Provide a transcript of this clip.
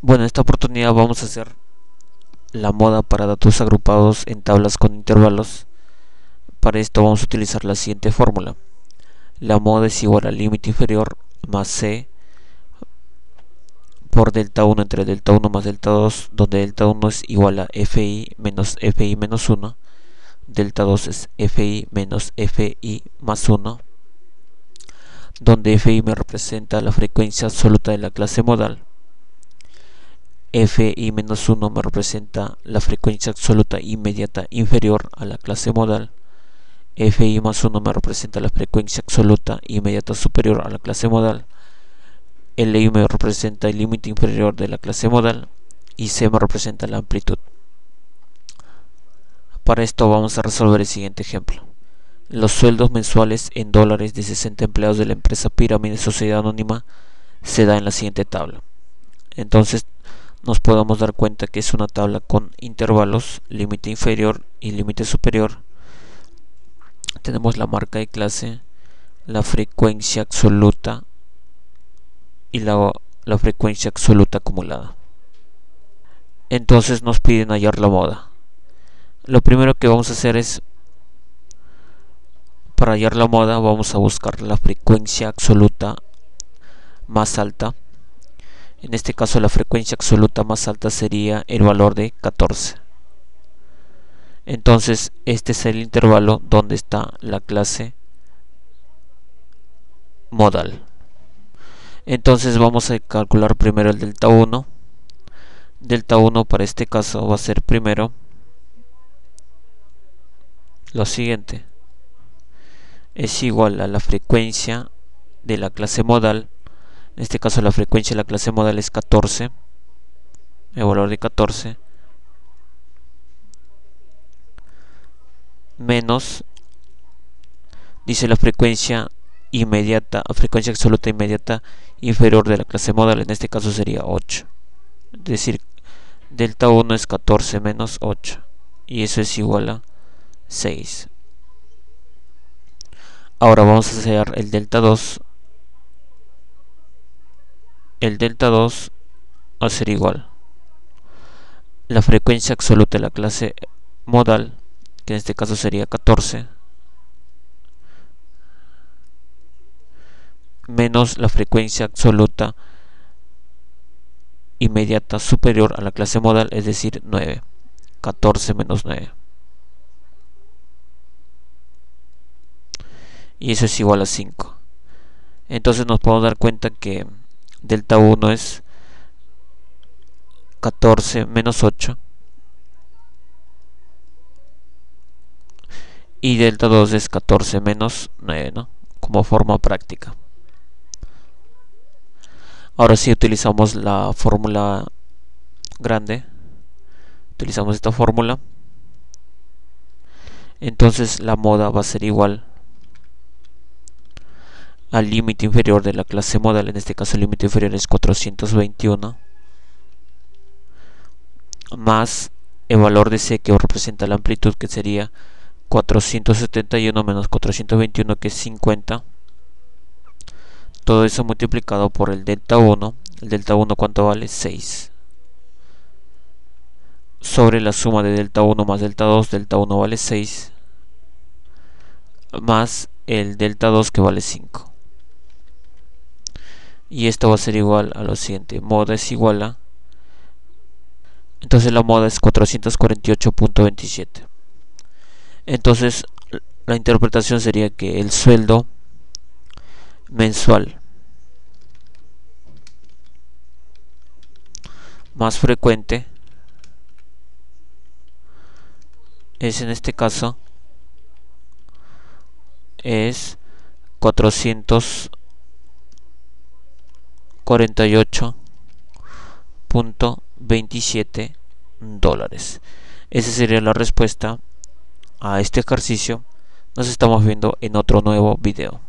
Bueno, en esta oportunidad vamos a hacer la moda para datos agrupados en tablas con intervalos. Para esto vamos a utilizar la siguiente fórmula. La moda es igual al límite inferior más c por delta 1 entre delta 1 más delta 2, donde delta 1 es igual a fi menos 1, delta 2 es fi menos fi más 1, donde fi me representa la frecuencia absoluta de la clase modal, fi menos 1 me representa la frecuencia absoluta inmediata inferior a la clase modal, fi más 1 me representa la frecuencia absoluta inmediata superior a la clase modal, li me representa el límite inferior de la clase modal y c me representa la amplitud. Para esto vamos a resolver el siguiente ejemplo. Los sueldos mensuales en dólares de 60 empleados de la empresa Pirámide Sociedad Anónima se da en la siguiente tabla. Entonces nos podemos dar cuenta que es una tabla con intervalos, límite inferior y límite superior. Tenemos la marca de clase, la frecuencia absoluta y la frecuencia absoluta acumulada. Entonces nos piden hallar la moda. Lo primero que vamos a hacer es, para hallar la moda, vamos a buscar la frecuencia absoluta más alta. En este caso la frecuencia absoluta más alta sería el valor de 14. Entonces este es el intervalo donde está la clase modal. Entonces vamos a calcular primero el delta 1. Delta 1 para este caso va a ser primero lo siguiente. Es igual a la frecuencia de la clase modal. En este caso la frecuencia de la clase modal es 14, el valor de 14, menos, dice la frecuencia inmediata, frecuencia absoluta inmediata inferior de la clase modal, en este caso sería 8. Es decir, delta 1 es 14 menos 8, y eso es igual a 6. Ahora vamos a hallar el delta 2. El delta 2 va a ser igual la frecuencia absoluta de la clase modal, que en este caso sería 14, menos la frecuencia absoluta inmediata superior a la clase modal, es decir 9. 14 menos 9. Y eso es igual a 5. Entonces nos podemos dar cuenta que delta 1 es 14 menos 8 y delta 2 es 14 menos 9, ¿no? Como forma práctica. Ahora sí utilizamos la fórmula grande. Utilizamos esta fórmula. Entonces la moda va a ser igual al límite inferior de la clase modal. En este caso el límite inferior es 421 más el valor de c que representa la amplitud, que sería 471 menos 421, que es 50. Todo eso multiplicado por el delta 1. El delta 1 ¿cuánto vale? 6. Sobre la suma de delta 1 más delta 2, delta 1 vale 6, más el delta 2 que vale 5. Y esto va a ser igual a lo siguiente. Moda es igual a... Entonces la moda es 448.27. Entonces la interpretación sería que el sueldo mensual más frecuente es, en este caso, es 448.27 dólares. Esa sería la respuesta a este ejercicio. Nos estamos viendo en otro nuevo video.